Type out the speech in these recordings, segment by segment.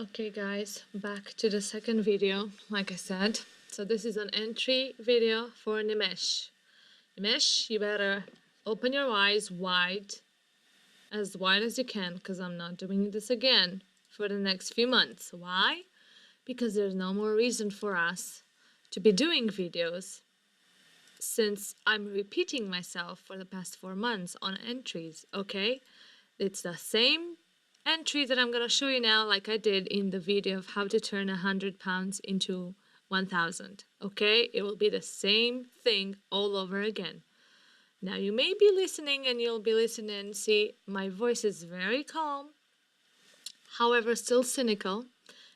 Okay guys, back to the second video, like I said. So this is an entry video for Nimesh. Nimesh, you better open your eyes wide as you can, because I'm not doing this again for the next few months. Why? Because there's no more reason for us to be doing videos since I'm repeating myself for the past 4 months on entries, okay? It's the same entry that I'm gonna show you now, like I did in the video of how to turn £100 into 1,000. Okay, it will be the same thing all over again. Now you may be listening and you'll be listening. See, my voice is very calm, however still cynical.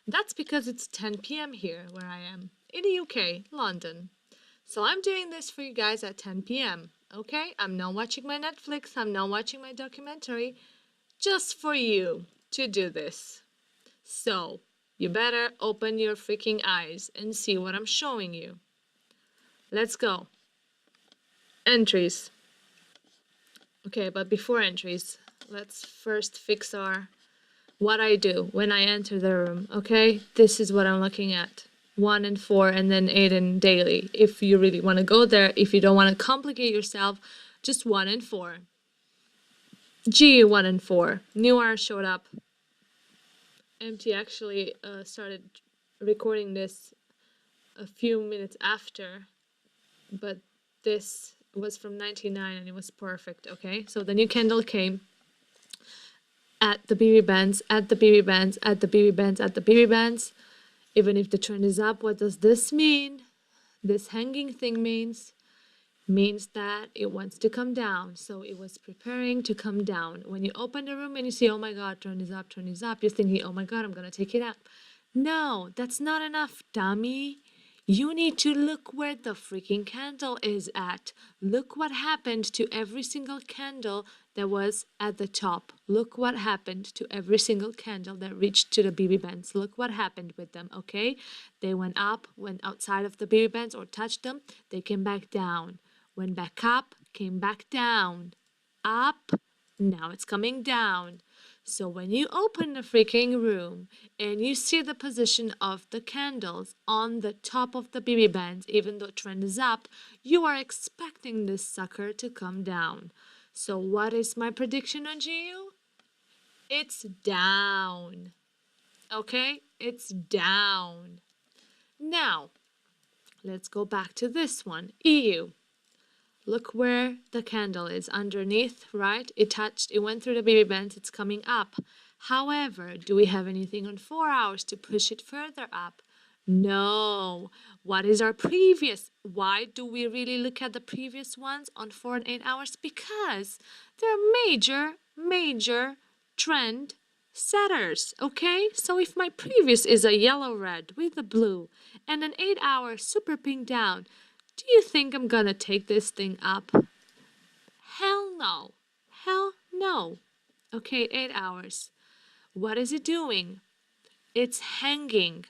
That's because it's 10 p.m. here where I am in the UK, London. So I'm doing this for you guys at 10 p.m. Okay, I'm not watching my Netflix, I'm not watching my documentary, just for you to do this. So, you better open your freaking eyes and see what I'm showing you. Let's go. Entries. Okay, but before entries, let's first fix what I do when I enter the room, okay? This is what I'm looking at. 1 and 4 and then 8 and daily. If you really want to go there, if you don't want to complicate yourself, just 1 and 4. GU 1 and 4. New hour showed up. MT actually started recording this a few minutes after, but this was from 99 and it was perfect, okay? So the new candle came at the BB bands, at the BB bands, at the BB bands, at the BB bands. Even if the trend is up, what does this mean? This hanging thing means that it wants to come down. So it was preparing to come down. When you open the room and you see, oh my God, trend is up, you're thinking, oh my God, I'm going to take it up. No, that's not enough, dummy. You need to look where the freaking candle is at. Look what happened to every single candle that was at the top. Look what happened to every single candle that reached to the BB bands. Look what happened with them, okay? They went up, went outside of the BB bands or touched them. They came back down. Went back up, came back down. Up, now it's coming down. So when you open the freaking room and you see the position of the candles on the top of the BB bands, even though trend is up, you are expecting this sucker to come down. So what is my prediction on GU? It's down. Okay? It's down. Now, let's go back to this one, EU. Look where the candle is underneath, right? It went through the BB bands, it's coming up. However, do we have anything on 4 hours to push it further up? No. What is our previous? Why do we really look at the previous ones on 4 and 8 hours? Because they're major trend setters, okay? So if my previous is a yellow-red with a blue and an 8-hour super pink down, do you think I'm gonna take this thing up? Hell no. Hell no. Okay, 8 hours. What is it doing? It's hanging.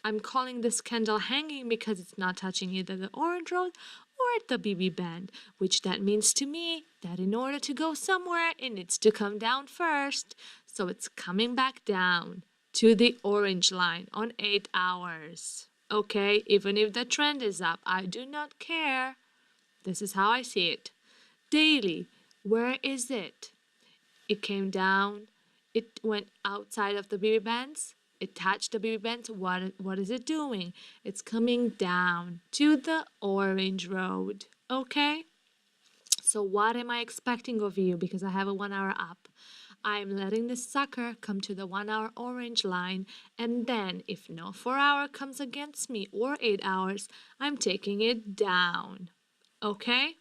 I'm calling this candle hanging because it's not touching either the orange road or the BB band, which that means to me that in order to go somewhere, it needs to come down first. So it's coming back down to the orange line on 8 hours. Okay, even if the trend is up, I do not care. This is how I see it. Daily, where is it? It came down. It went outside of the BB bands. It touched the BB bands. What is it doing? It's coming down to the orange road. Okay? So what am I expecting of you? Because I have a 1 hour up. I'm letting this sucker come to the 1 hour orange line, and then if no 4 hour comes against me or 8 hours, I'm taking it down. Okay?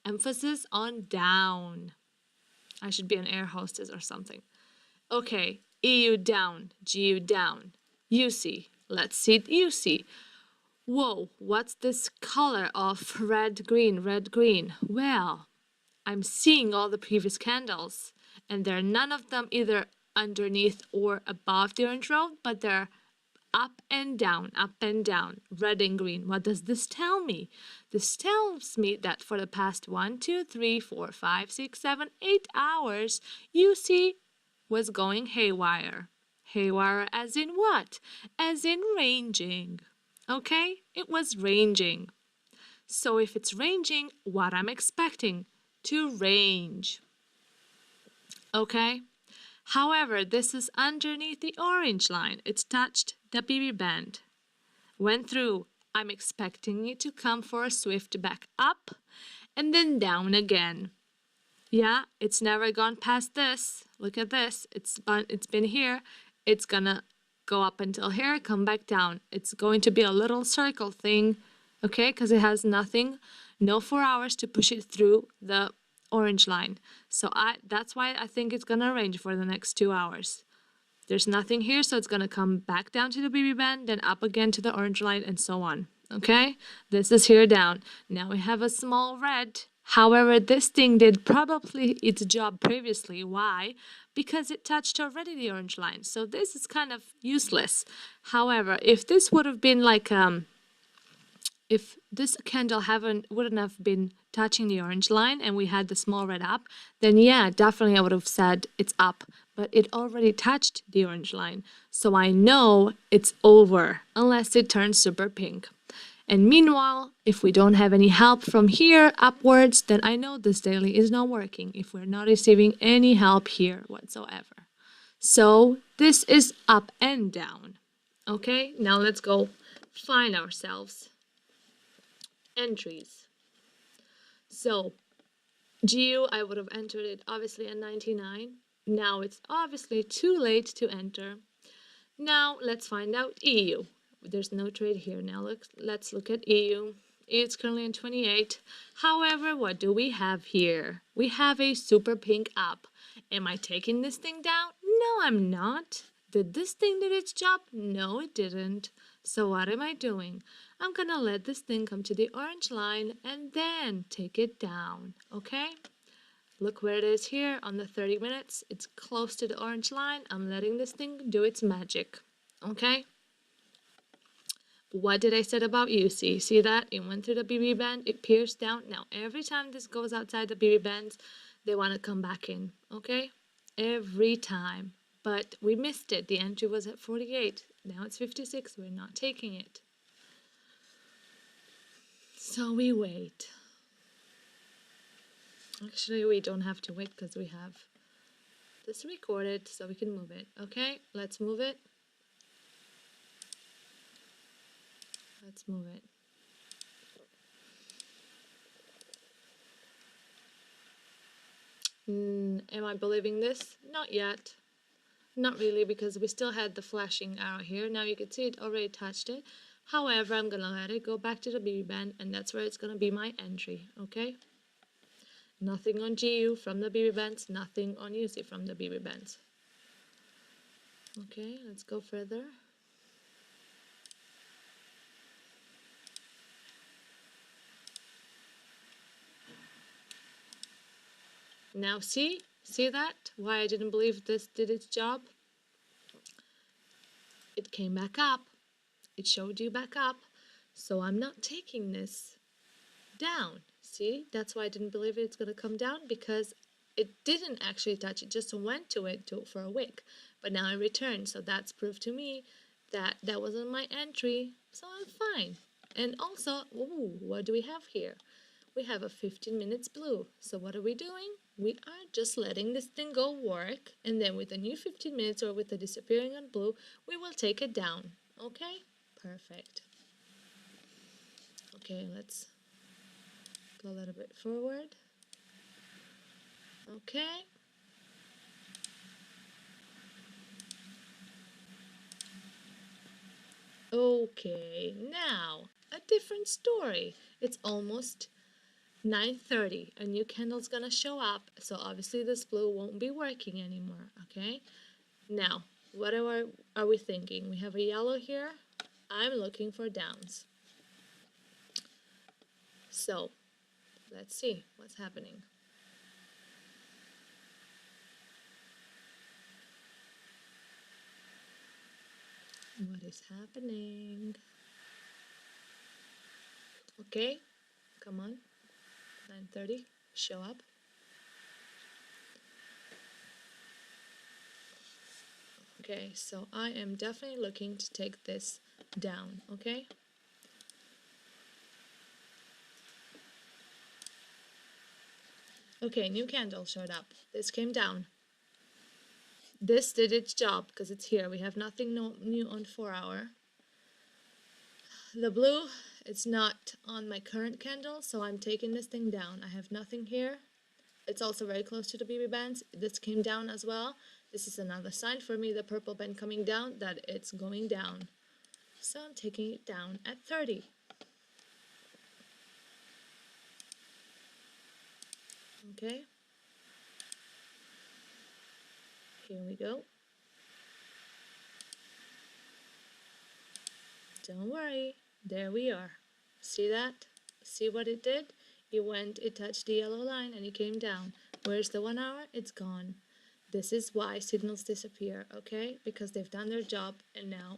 Emphasis on down. I should be an air hostess or something. Okay, EU down, GU down. UC, let's see UC. Whoa, what's this color of red, green, red, green? Well, I'm seeing all the previous candles, and there are none of them either underneath or above the orange road, but they're up and down, red and green. What does this tell me? This tells me that for the past 1, 2, 3, 4, 5, 6, 7, 8 hours, UC was going haywire. Haywire as in what? As in ranging. Okay? It was ranging. So if it's ranging, what I'm expecting? To range. Okay? However, this is underneath the orange line. It's touched the BB band. Went through. I'm expecting it to come for a swift back up and then down again. Yeah, it's never gone past this. Look at this. It's been here. It's gonna go up until here, come back down. It's going to be a little circle thing, okay? Because it has nothing, no 4 hours to push it through the orange line. So that's why I think it's gonna range for the next 2 hours. There's nothing here, so it's gonna come back down to the BB band, then up again to the orange line, and so on. Okay? This is here down. Now we have a small red. However, this thing did probably its job previously. Why? Because it touched already the orange line. So this is kind of useless. However, if this would have been like if this candle wouldn't have been touching the orange line and we had the small red up, then yeah, definitely I would have said it's up. But it already touched the orange line. So I know it's over unless it turns super pink. And meanwhile, if we don't have any help from here upwards, then I know this daily is not working if we're not receiving any help here whatsoever. So this is up and down. Okay, now let's go find ourselves entries. So GU, I would have entered it obviously at 99. Now it's obviously too late to enter. Now let's find out EU. There's no trade here. Now let's look at EU. It's currently in 28. However, what do we have here? We have a super pink up. Am I taking this thing down? No, I'm not. Did this thing do its job? No, it didn't. So what am I doing? I'm gonna let this thing come to the orange line and then take it down, okay? Look where it is here on the 30 minutes. It's close to the orange line. I'm letting this thing do its magic, okay? What did I say about UC? See that? It went through the BB band. It pierced down. Now, every time this goes outside the BB bands, they want to come back in, okay? Every time. But we missed it. The entry was at 48. Now it's 56. We're not taking it. So we wait. Actually, we don't have to wait because we have this recorded, so we can move it. Okay, let's move it. Let's move it. Am I believing this? Not yet. Not really, because we still had the flashing arrow here. Now you can see it already touched it. However, I'm going to let it go back to the BB band, and that's where it's going to be my entry, okay? Nothing on GU from the BB bands, nothing on UC from the BB bands. Okay, let's go further. Now see that? Why I didn't believe this did its job? It came back up. It showed you back up. So I'm not taking this down. See, that's why I didn't believe it's going to come down, because it didn't actually touch. It just went to it for a wick. But now I returned. So that's proof to me that that wasn't my entry. So I'm fine. And also, ooh, what do we have here? We have a 15 minutes blue. So what are we doing? We are just letting this thing go work, and then with a new 15 minutes or with the disappearing on blue, we will take it down. Okay? Perfect. Okay, let's go a little bit forward. Okay. Okay, now a different story. It's almost 9:30. A new candle's gonna show up, so obviously this blue won't be working anymore, okay? Now, what are we thinking? We have a yellow here. I'm looking for downs. So, let's see what's happening. What is happening? Okay, come on. 9:30, show up. Okay, so I am definitely looking to take this down, okay? Okay, new candle showed up. This came down. This did its job because it's here. We have nothing new on 4-hour. The blue, it's not on my current candle, so I'm taking this thing down. I have nothing here. It's also very close to the BB bands. This came down as well. This is another sign for me, the purple band coming down, that it's going down. So I'm taking it down at 30. Okay. Here we go. Don't worry. There we are. See that? See what it did? It touched the yellow line and it came down. Where's the 1 hour? It's gone. This is why signals disappear, okay? Because they've done their job and now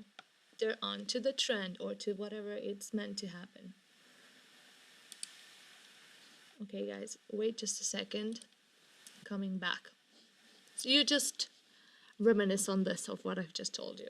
they're on to the trend or to whatever it's meant to happen. Okay, guys, wait just a second. Coming back. So you just reminisce on this of what I've just told you.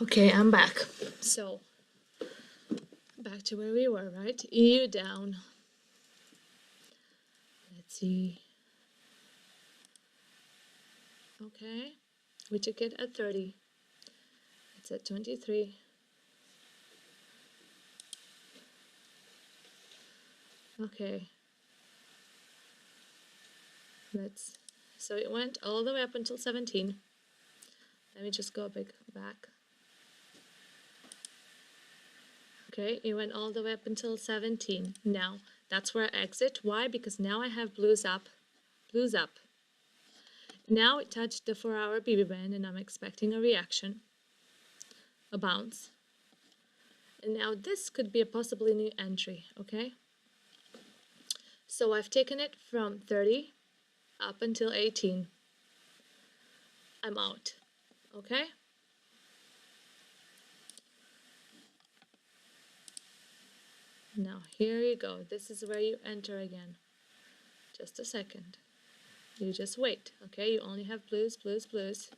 Okay, I'm back. So, back to where we were, right? EU down. Let's see. Okay, we took it at 30. It's at 23. Okay. So it went all the way up until 17. Let me just go back. Okay, it went all the way up until 17. Now, that's where I exit. Why? Because now I have blues up. Blues up. Now it touched the 4-hour BB band and I'm expecting a reaction. A bounce. And now this could be a possibly new entry, okay? So I've taken it from 30 up until 18. I'm out, okay? Now here you go. This is where you enter again. Just a second. You just wait, okay? You only have blues, blues, blues.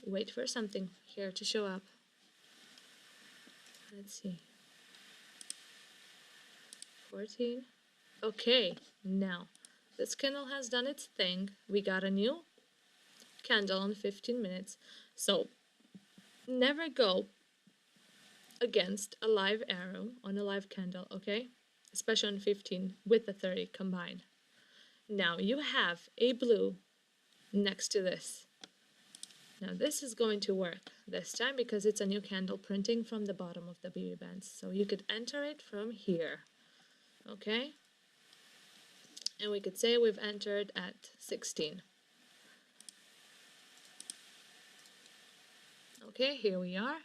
Wait for something here to show up. Let's see. 14. Okay, now this candle has done its thing. We got a new candle in 15 minutes. So never go against a live arrow on a live candle, okay? Especially on 15 with the 30 combined. Now you have a blue next to this. Now this is going to work this time because it's a new candle printing from the bottom of the BB bands. So you could enter it from here, okay? And we could say we've entered at 16. Okay, here we are.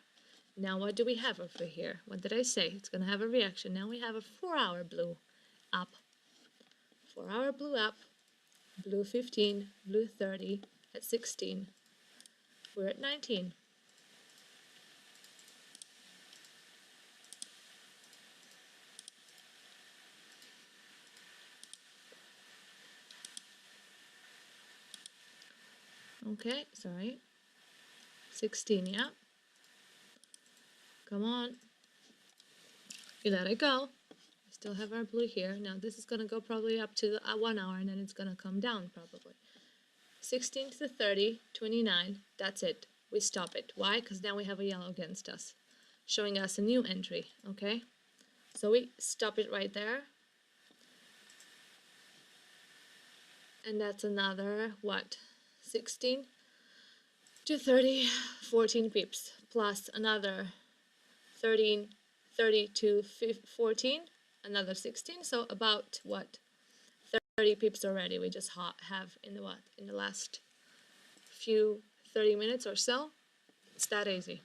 Now what do we have over here? What did I say? It's going to have a reaction. Now we have a 4-hour blue up. 4-hour blue up. Blue 15, blue 30 at 16. We're at 19. Okay, sorry. 16, yeah. Come on. You let it go. We still have our blue here. Now this is going to go probably up to 1 hour, and then it's going to come down probably. 16 to 30, 29. That's it. We stop it. Why? Because now we have a yellow against us, showing us a new entry. Okay? So we stop it right there. And that's another, what, 16 to 30, 14 pips, plus another 13, 30 to 14, another 16, so about, what, 30 pips already we just have in the last few 30 minutes or so. It's that easy.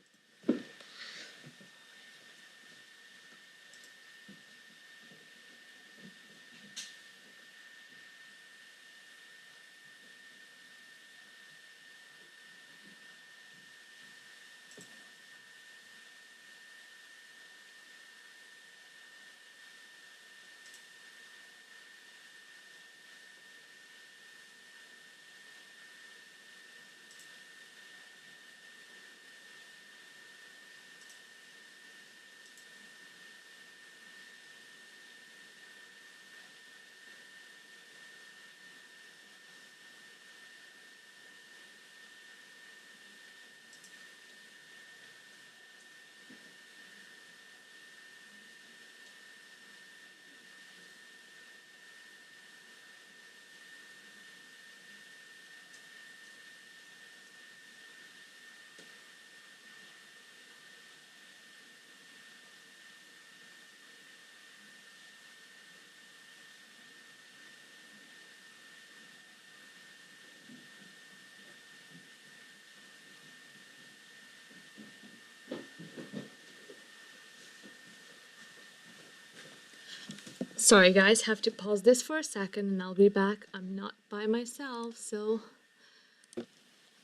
Sorry guys, have to pause this for a second and I'll be back. I'm not by myself, so...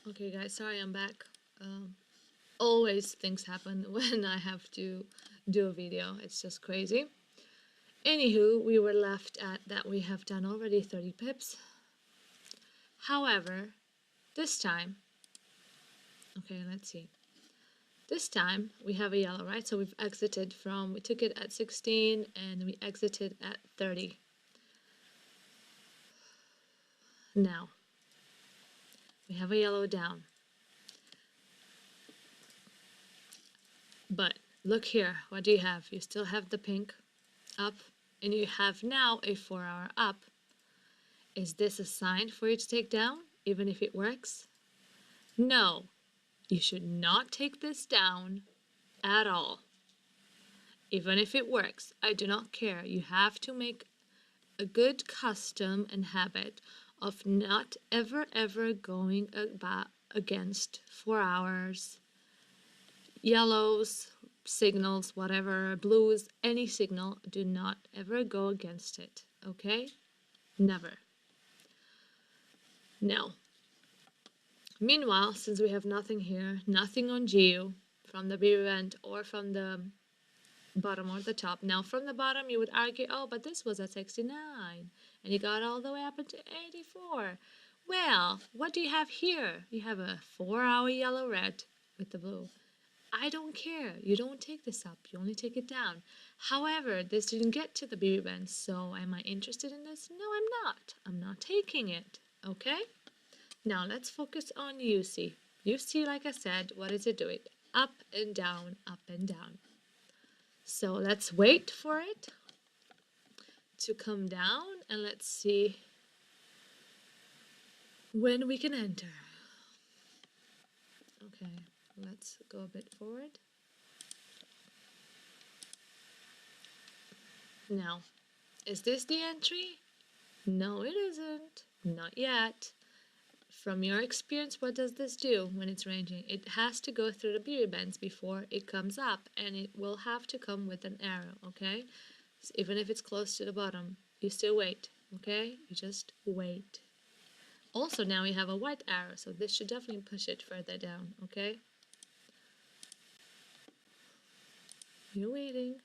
Okay guys, sorry I'm back. Always things happen when I have to do a video. It's just crazy. Anywho, we were left at that we have done already 30 pips. However, this time... Okay, let's see. This time we have a yellow, right? So we've exited from, we took it at 16 and we exited at 30. Now, we have a yellow down. But look here, what do you have? You still have the pink up, and you have now a 4-hour up. Is this a sign for you to take down, even if it works? No, you should not take this down at all. Even if it works, I do not care. You have to make a good custom and habit of not ever going against 4 hours, yellows, signals, whatever, blues, any signal. Do not ever go against it, okay? Never. Now, meanwhile, since we have nothing here, nothing on GU from the beer event or from the bottom or the top. Now, from the bottom, you would argue, oh, but this was at 69, and you got all the way up into 84. Well, what do you have here? You have a 4-hour yellow-red with the blue. I don't care. You don't take this up. You only take it down. However, this didn't get to the BB band, so am I interested in this? No, I'm not. I'm not taking it. Okay? Now, let's focus on UC. UC, like I said, what is it doing? Up and down, up and down. So let's wait for it to come down, and let's see when we can enter. Okay, let's go a bit forward. Now, is this the entry? No, it isn't. Not yet. From your experience, what does this do when it's ranging? It has to go through the beauty bands before it comes up, and it will have to come with an arrow, okay? So even if it's close to the bottom, you still wait, okay? You just wait. Also, now we have a white arrow, so this should definitely push it further down, okay? You're waiting.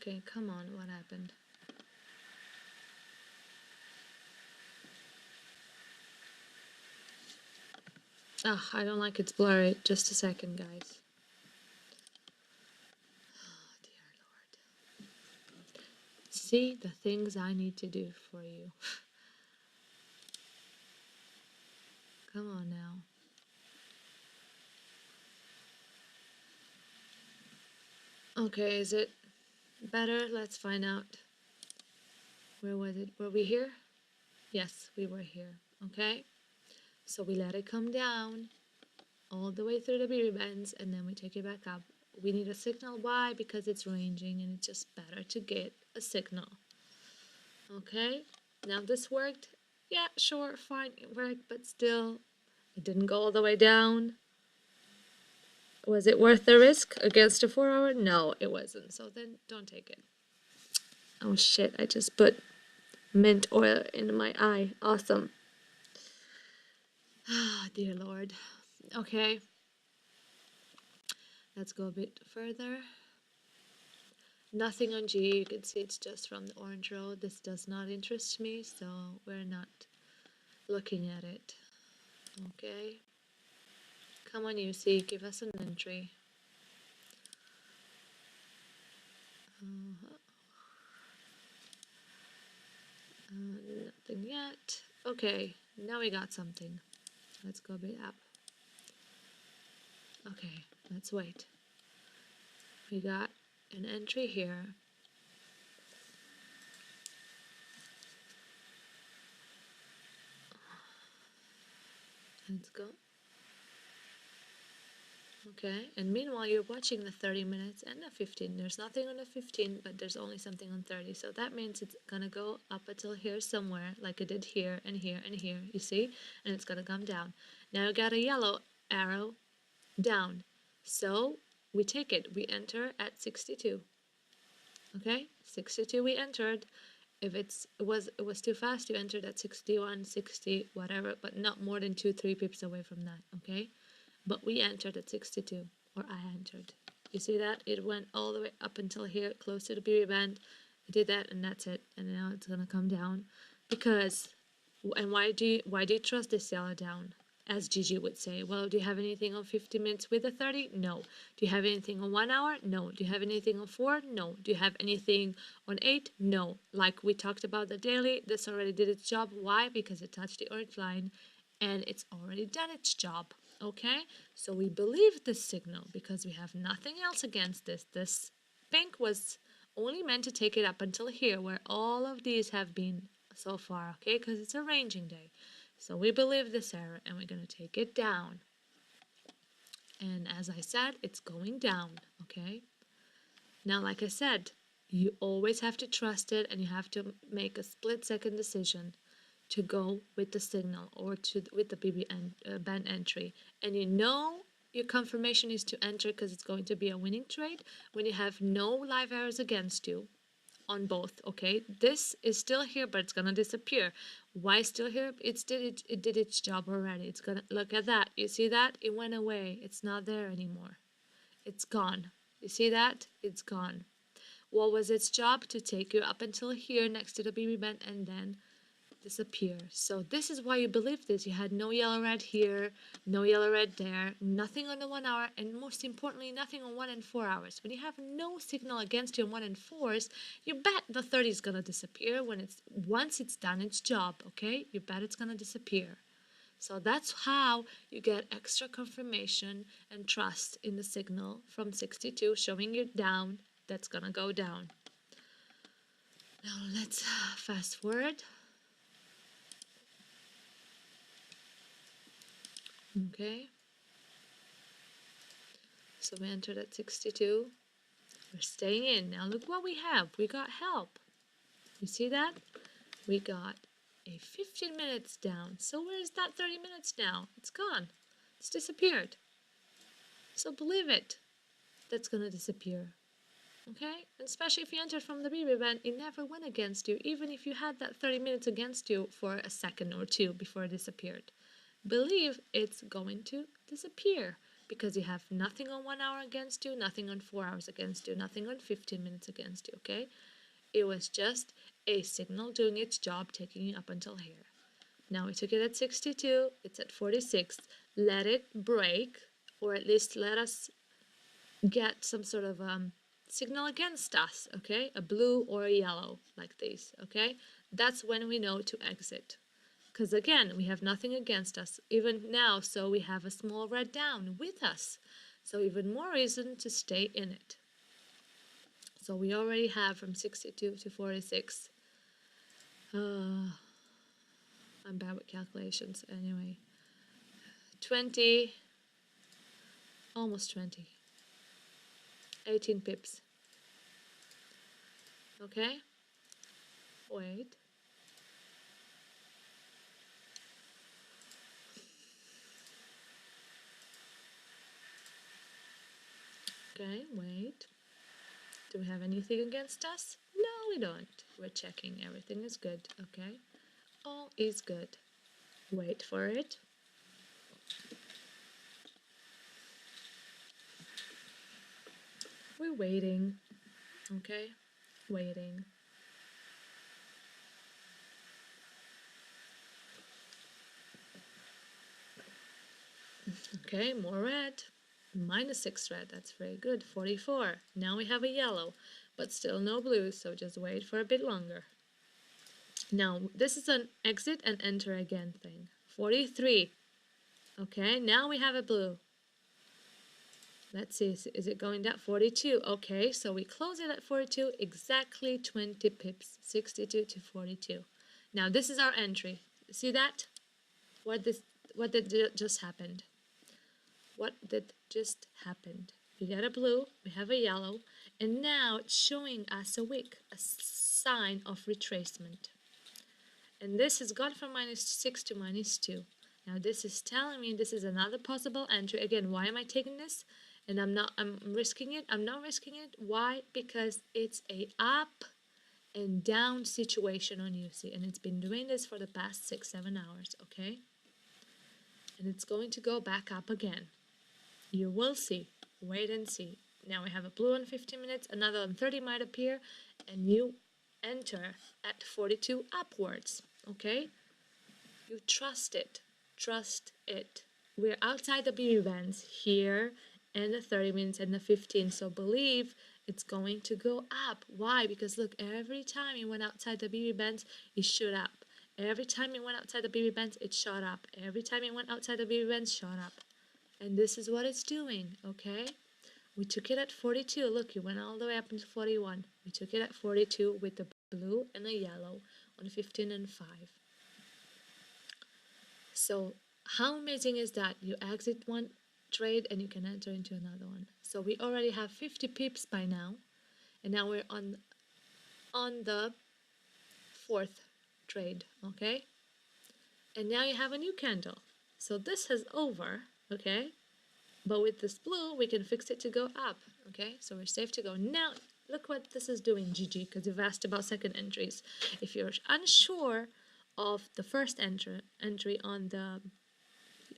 Okay, come on, what happened? Ah, I don't like it's blurry. Just a second, guys. Oh, dear Lord. See the things I need to do for you. Come on now. Okay, is it better? Let's find out. Where was it? Were we here? Yes, we were here. Okay? So we let it come down all the way through the BB bands and then we take it back up. We need a signal. Why? Because it's ranging and it's just better to get a signal. Okay? Now this worked. Yeah, sure, fine, it worked, but still, it didn't go all the way down. Was it worth the risk against a 4 hour? No, it wasn't. So then don't take it. Oh shit, I just put mint oil in my eye. Awesome. Ah, dear Lord. Okay. Let's go a bit further. Nothing on G. You can see it's just from the orange road. This does not interest me, so we're not looking at it. Okay. Come on, UC. Give us an entry. Nothing yet. Okay, now we got something. Let's go a bit up. Okay, let's wait. We got an entry here. Let's go. Okay, and meanwhile you're watching the 30 minutes and the 15. There's nothing on the 15, but there's only something on 30. So that means it's gonna go up until here somewhere, like it did here and here and here, you see? And it's gonna come down. Now you got a yellow arrow down. So we take it. We enter at 62. Okay, 62 we entered. If it was too fast, you entered at 61, 60, whatever, but not more than 2-3 pips away from that. Okay, but we entered at 62, or I entered. You see that? It went all the way up until here, close to the BB band. I did that, and that's it. And now it's gonna come down, because, and why do you trust this yellow down? As Gigi would say, well, do you have anything on 50 minutes with a 30? No. Do you have anything on 1 hour? No. Do you have anything on 4? No. Do you have anything on 8? No. Like we talked about the daily, this already did its job. Why? Because it touched the orange line and it's already done its job. Okay? So we believe this signal because we have nothing else against this. This pink was only meant to take it up until here, where all of these have been so far, okay? Because it's a ranging day. So we believe this error and we're going to take it down. And as I said, it's going down, okay? Now, like I said, you always have to trust it and you have to make a split-second decision to go with the signal or with the BB band entry. And you know your confirmation is to enter because it's going to be a winning trade when you have no live errors against you on both. Okay, this is still here, but it's gonna disappear. Why still here? It did its job already. It's gonna, look at that. You see that? It went away. It's not there anymore. It's gone. You see that? It's gone. What was its job? To take you up until here next to the BB band and then disappear. So this is why you believe this. You had no yellow red here, no yellow red there, nothing on the 1 hour, and most importantly, nothing on 1 and 4 hours. When you have no signal against you on 1 and 4s, you bet the 30 is gonna disappear once it's done its job, okay? You bet it's gonna disappear. So that's how you get extra confirmation and trust in the signal from 62 showing you down. That's gonna go down. Now let's fast forward. Okay, so we entered at 62. We're staying in. Now look what we have. We got help. You see that? We got a 15 minutes down. So where's that 30 minutes now? It's gone. It's disappeared. So believe it. That's going to disappear. Okay? And especially if you entered from the BB band, it never went against you, even if you had that 30 minutes against you for a second or two before it disappeared. Believe it's going to disappear. because you have nothing on 1 hour against you, nothing on 4 hours against you, nothing on 15 minutes against you, okay? It was just a signal doing its job, taking you up until here. Now we took it at 62, it's at 46. Let it break, or at least let us get some sort of signal against us, okay? A blue or a yellow, like this, okay? That's when we know to exit. Because again, we have nothing against us, even now, so we have a small red down with us. So even more reason to stay in it. So we already have from 62 to 46. I'm bad with calculations anyway. 20, almost 20. 18 pips. Okay? Wait. Okay, wait. Do we have anything against us? No, we don't. We're checking. Everything is good, okay? All is good. Wait for it. We're waiting, okay? Waiting. Okay, more red. -6 red, that's very good. 44. Now we have a yellow, but still no blue, so just wait for a bit longer. Now, this is an exit and enter again thing. 43. Okay, now we have a blue. Let's see, is it going down? 42. Okay, so we close it at 42, exactly 20 pips, 62 to 42. Now, this is our entry. See that? What did just happened? What did just happened? We got a blue, we have a yellow, and now it's showing us a wick, a sign of retracement. And this has gone from -6 to -2. Now this is telling me this is another possible entry. Again, why am I taking this? And I'm risking it. I'm not risking it. Why? Because it's a up and down situation on UC, and it's been doing this for the past 6-7 hours, okay? And it's going to go back up again. You will see. Wait and see. Now we have a blue on 15 minutes, another on 30 might appear, and you enter at 42 upwards, okay? You trust it. Trust it. We're outside the BB bands here and the 30 minutes and the 15, so believe it's going to go up. Why? Because look, every time you went outside the BB bands, it shot up. Every time you went outside the BB bands, it shot up. Every time you went outside the BB bands, shot up. And this is what it's doing, okay? We took it at 42. Look, you went all the way up into 41. We took it at 42 with the blue and the yellow on 15 and 5. So how amazing is that? You exit one trade and you can enter into another one. So we already have 50 pips by now. And now we're on the 4th trade, okay? And now you have a new candle. So this is over, okay? But with this blue, we can fix it to go up, okay? So we're safe to go. Now, look what this is doing, Gigi, because you've asked about second entries. If you're unsure of the first entry on the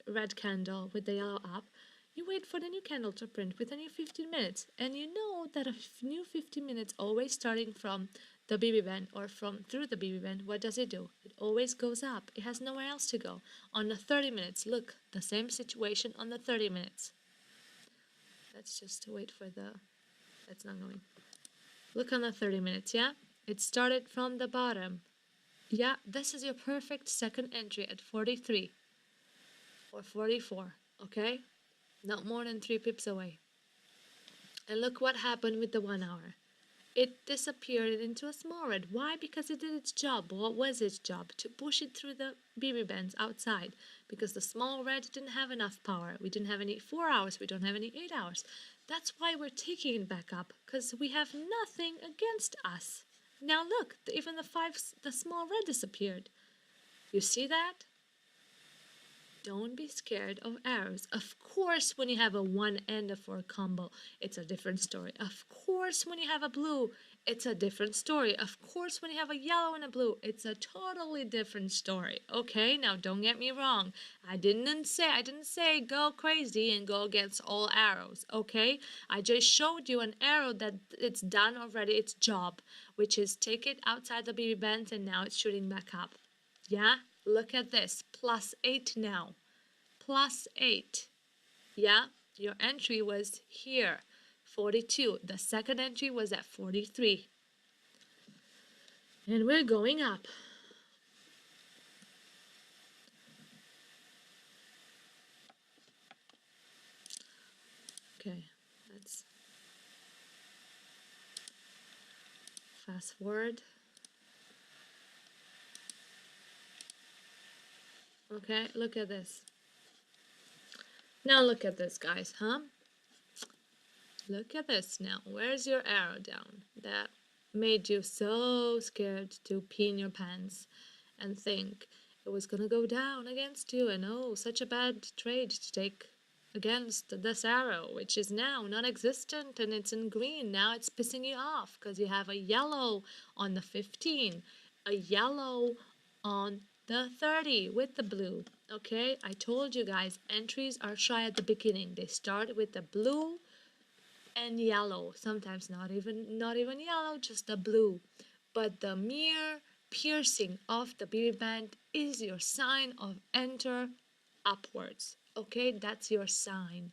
red candle with the yellow up, you wait for the new candle to print with a new 15 minutes. And you know that a new 15 minutes, always starting from the BB band or from through the BB band, what does it do? It always goes up. It has nowhere else to go. On the 30 minutes, look, the same situation on the 30 minutes. Let's just wait for the... That's not going. Look on the 30 minutes, yeah? It started from the bottom. Yeah, this is your perfect second entry at 43 or 44, okay? Not more than 3 pips away. And look what happened with the 1 hour. It disappeared into a small red. Why? Because it did its job. What was its job? To push it through the BB bands outside. Because the small red didn't have enough power. We didn't have any 4 hours. We don't have any 8 hours. That's why we're taking it back up. Because we have nothing against us. Now look, even the small red disappeared. You see that? Don't be scared of arrows. Of course, when you have a one and a four combo, it's a different story. Of course, when you have a blue, it's a different story. Of course, when you have a yellow and a blue, it's a totally different story. Okay, now don't get me wrong. I didn't say go crazy and go against all arrows. Okay, I just showed you an arrow that it's done already its job, which is take it outside the BB bands and now it's shooting back up. Yeah, look at this, +8 now, +8. Yeah, your entry was here, 42. The second entry was at 43. And we're going up. Okay, let's fast forward. Okay, look at this. Now look at this, guys, huh? Look at this now. Where's your arrow down? That made you so scared to pee in your pants and think it was gonna go down against you, and oh, such a bad trade to take against this arrow, which is now non-existent and it's in green. Now it's pissing you off because you have a yellow on the 15, a yellow on the 30 with the blue. Okay, I told you guys, entries are shy at the beginning. They start with the blue and yellow, sometimes not even yellow, just the blue. But the mere piercing of the BB band is your sign of enter upwards. Okay, that's your sign.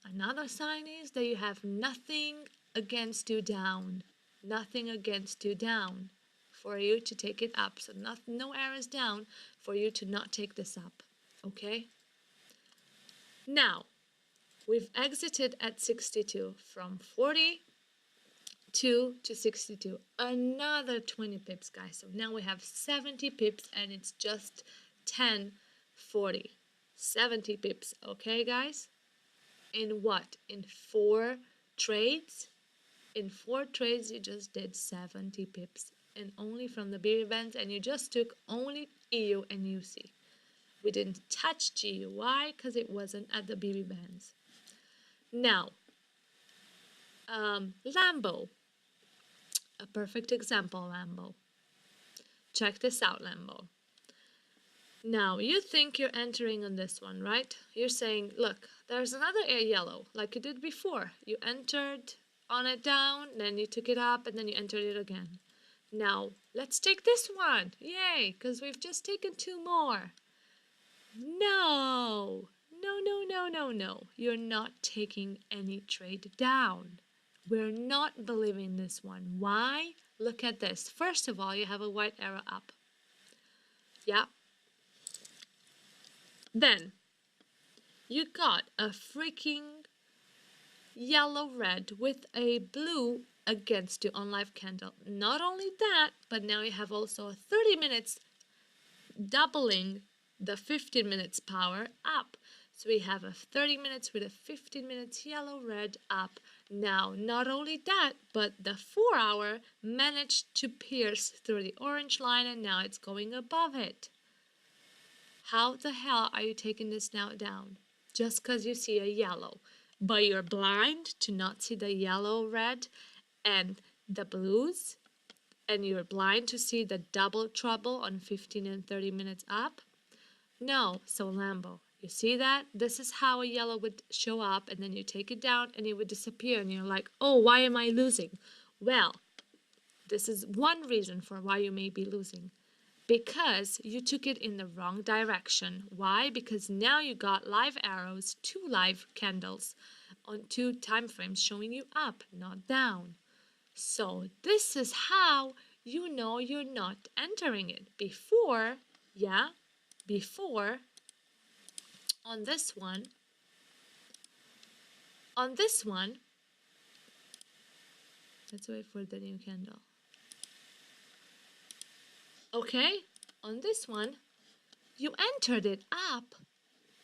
Another sign is that you have nothing against you down. Nothing against you down for you to take it up. So no arrows down for you to not take this up. Okay? Now, we've exited at 62 from 42 to 62. Another 20 pips, guys. So now we have 70 pips and it's just 10:40. 70 pips, okay, guys? In what? In 4 trades? In 4 trades, you just did 70 pips. And only from the BB bands, and you just took only EU and UC. We didn't touch GU. Why? Because it wasn't at the BB bands. Now, Lambo, a perfect example, Lambo. Check this out, Lambo. Now, you think you're entering on this one, right? You're saying, look, there's another yellow, like you did before. You entered on it down, then you took it up, and then you entered it again. Now, let's take this one. Yay, because we've just taken 2 more. No, no. You're not taking any trade down. We're not believing this one. Why? Look at this. First of all, you have a white arrow up. Yeah. Then, you got a freaking yellow-red with a blue against you on live candle. Not only that, but now you have also a 30 minutes doubling the 15 minutes power up. So we have a 30 minutes with a 15 minutes yellow-red up. Now, not only that, but the 4-hour managed to pierce through the orange line and now it's going above it. How the hell are you taking this now down? Just because you see a yellow. But you're blind to not see the yellow, red, and the blues. And you're blind to see the double trouble on 15 and 30 minutes up. No, so Lambo, you see that? This is how a yellow would show up and then you take it down and it would disappear and you're like, oh, why am I losing? Well, this is one reason for why you may be losing. Because you took it in the wrong direction. Why? Because now you got live arrows, 2 live candles on 2 time frames showing you up, not down. So this is how you know you're not entering it. Before, on this one, let's wait for the new candle. Okay, on this one, you entered it up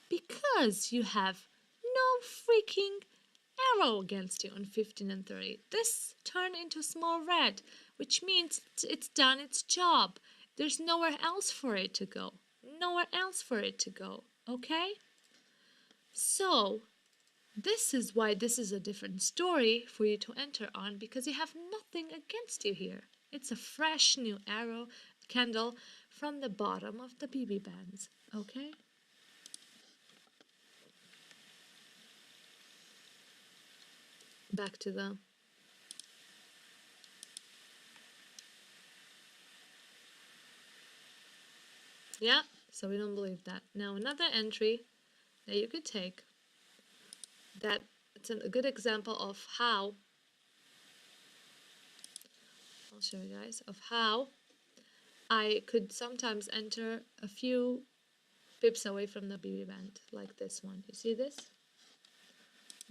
because you have no freaking arrow against you on 15 and 30. This turned into small red, which means it's done its job. There's nowhere else for it to go. Nowhere else for it to go. Okay? So, this is why this is a different story for you to enter on, because you have nothing against you here. It's a fresh new arrow candle from the bottom of the BB bands. Okay? Back to the yeah, so we don't believe that. Now another entry that you could take, that it's a good example of how, I'll show you guys, of how I could sometimes enter a few pips away from the BB band, like this one. You see this?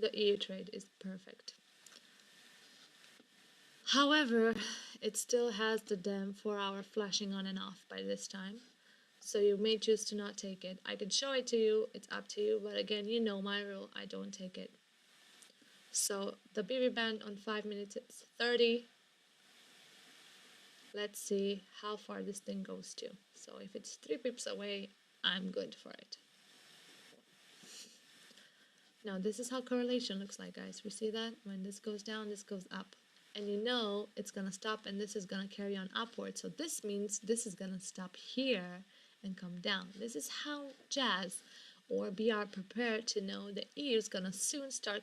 The EU trade is perfect. However, it still has the damn 4-hour flashing on and off by this time. So you may choose to not take it. I can show it to you, it's up to you, but again, you know my rule, I don't take it. So the BB band on 5 minutes is 30. Let's see how far this thing goes to. So if it's 3 pips away, I'm good for it. Now this is how correlation looks like, guys. We see that when this goes down, this goes up. And you know it's gonna stop and this is gonna carry on upward. So this means this is gonna stop here and come down. This is how Jazz or BR prepared to know the EU is gonna soon start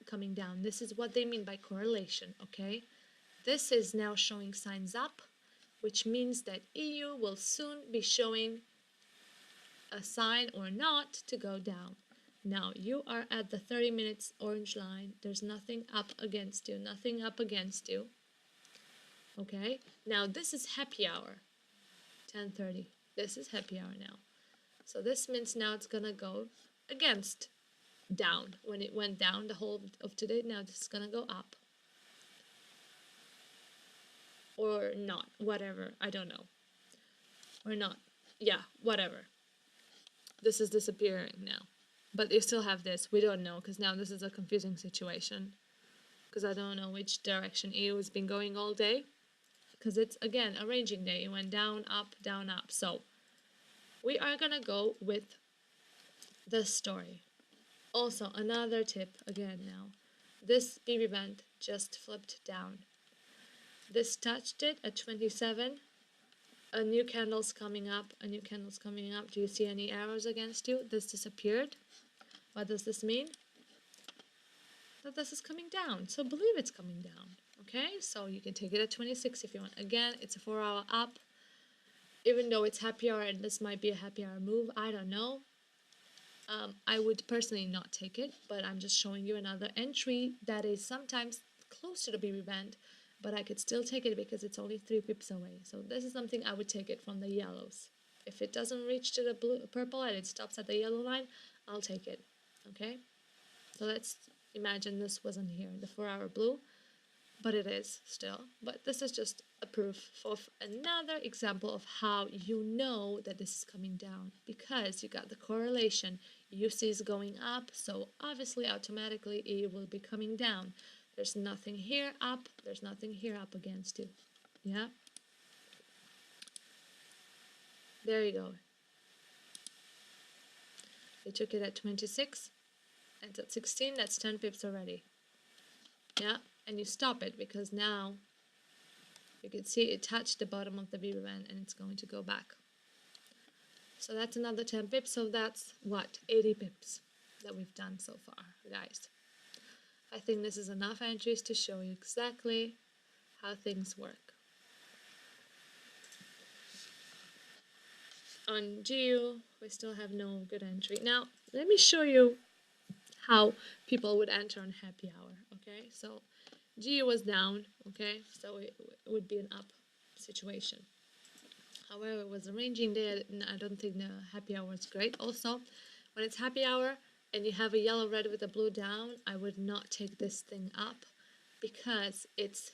coming down. This is what they mean by correlation, okay? This is now showing signs up, which means that EU will soon be showing a sign or not to go down. Now you are at the 30 minutes orange line. There's nothing up against you, nothing up against you. Okay, now this is happy hour, 10:30. This is happy hour now. So this means now it's gonna go against down. When it went down the whole of today, now this is gonna go up. Or not, whatever, I don't know. Or not, yeah, whatever. This is disappearing now. But you still have this. We don't know, because now this is a confusing situation. Because I don't know which direction EU has been going all day. Because it's, again, a ranging day. It went down, up, down, up. So, we are going to go with this story. Also, another tip, again now. This BB band just flipped down. This touched it at 27. A new candle's coming up. A new candle's coming up. Do you see any arrows against you? This disappeared. What does this mean? That this is coming down. So believe it's coming down. Okay, so you can take it at 26 if you want. Again, it's a 4-hour up. Even though it's happy hour and this might be a happy hour move, I don't know. I would personally not take it, but I'm just showing you another entry that is sometimes close to the BB band, but I could still take it because it's only 3 pips away. So this is something I would take it from the yellows. If it doesn't reach to the purple and it stops at the yellow line, I'll take it. Okay, so let's imagine this wasn't here, the 4-hour blue, but it is still. But this is just a proof of another example of how you know that this is coming down, because you got the correlation. UC is going up, so obviously automatically it will be coming down. There's nothing here up, there's nothing here up against you. Yeah, there you go. They took it at 26, and at 16, that's 10 pips already. Yeah, and you stop it because now you can see it touched the bottom of the BB band and it's going to go back. So that's another 10 pips, so that's what, 80 pips that we've done so far, guys. I think this is enough entries to show you exactly how things work. On GU, we still have no good entry. Now, let me show you how people would enter on happy hour, okay? So GU was down, okay? So it would be an up situation. However, it was a ranging day, and I don't think the happy hour is great. Also, when it's happy hour and you have a yellow red with a blue down, I would not take this thing up because it's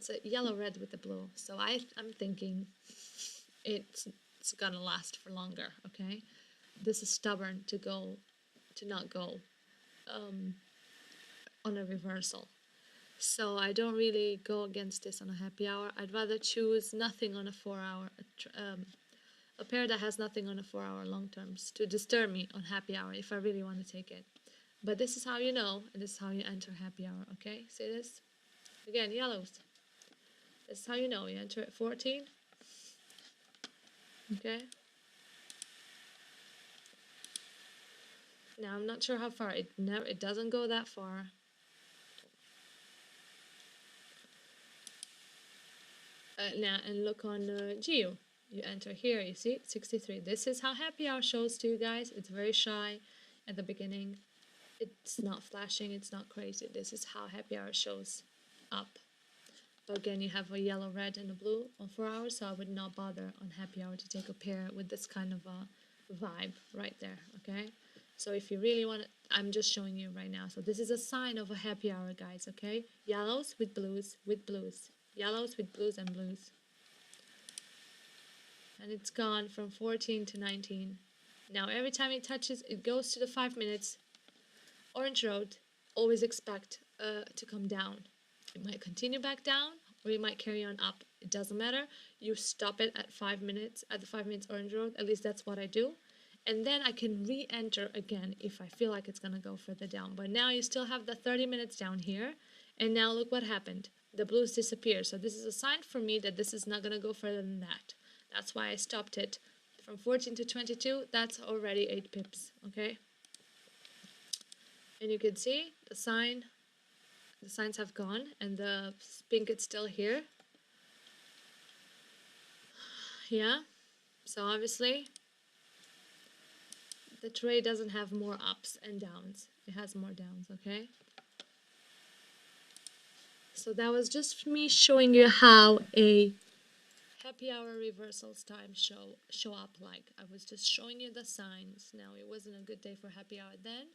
a yellow red with the blue. So I'm thinking it's gonna last for longer, okay? This is stubborn to not go on a reversal. So I don't really go against this on a happy hour. I'd rather choose nothing on a 4-hour, A pair that has nothing on a 4-hour long terms to disturb me on happy hour if I really want to take it. But this is how you know, and this is how you enter happy hour, okay? See this? Again, yellows. This is how you know. You enter at 14. Okay? Now, I'm not sure how far. It doesn't go that far. Now, and look on Geo. You enter here, you see, 63. This is how happy hour shows to you guys. It's very shy at the beginning. It's not flashing, it's not crazy. This is how happy hour shows up. But again, you have a yellow, red, and a blue on 4 hours, so I would not bother on happy hour to take a pair with this kind of a vibe right there, okay? So if you really want to, I'm just showing you right now. So this is a sign of a happy hour, guys, okay? Yellows with blues, with blues. Yellows with blues and blues. And it's gone from 14 to 19. Now every time it touches, it goes to the 5 minutes. Orange road, always expect to come down. It might continue back down, or it might carry on up. It doesn't matter. You stop it at 5 minutes, at the 5 minutes orange road. At least that's what I do. And then I can re-enter again if I feel like it's going to go further down. But now you still have the 30 minutes down here. And now look what happened. The blues disappear. So this is a sign for me that this is not going to go further than that. That's why I stopped it from 14 to 22. That's already 8 pips, okay? And you can see the signs have gone, and the pink is still here. Yeah, so obviously the trade doesn't have more ups and downs. It has more downs, okay? So that was just me showing you how a happy hour reversals time show up like. I was just showing you the signs. Now, it wasn't a good day for happy hour then.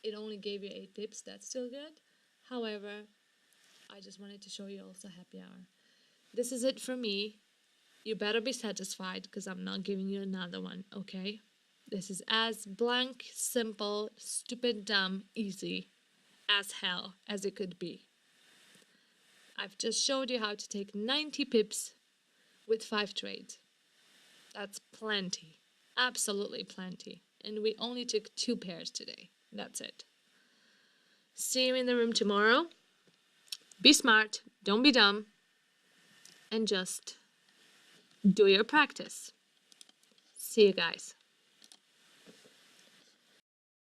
It only gave you 8 pips. That's still good. However, I just wanted to show you also happy hour. This is it for me. You better be satisfied because I'm not giving you another one, okay? This is as blank, simple, stupid, dumb, easy as hell as it could be. I've just showed you how to take 90 pips with 5 trades. That's plenty. Absolutely plenty. And we only took 2 pairs today. That's it. See you in the room tomorrow. Be smart. Don't be dumb. And just do your practice. See you guys.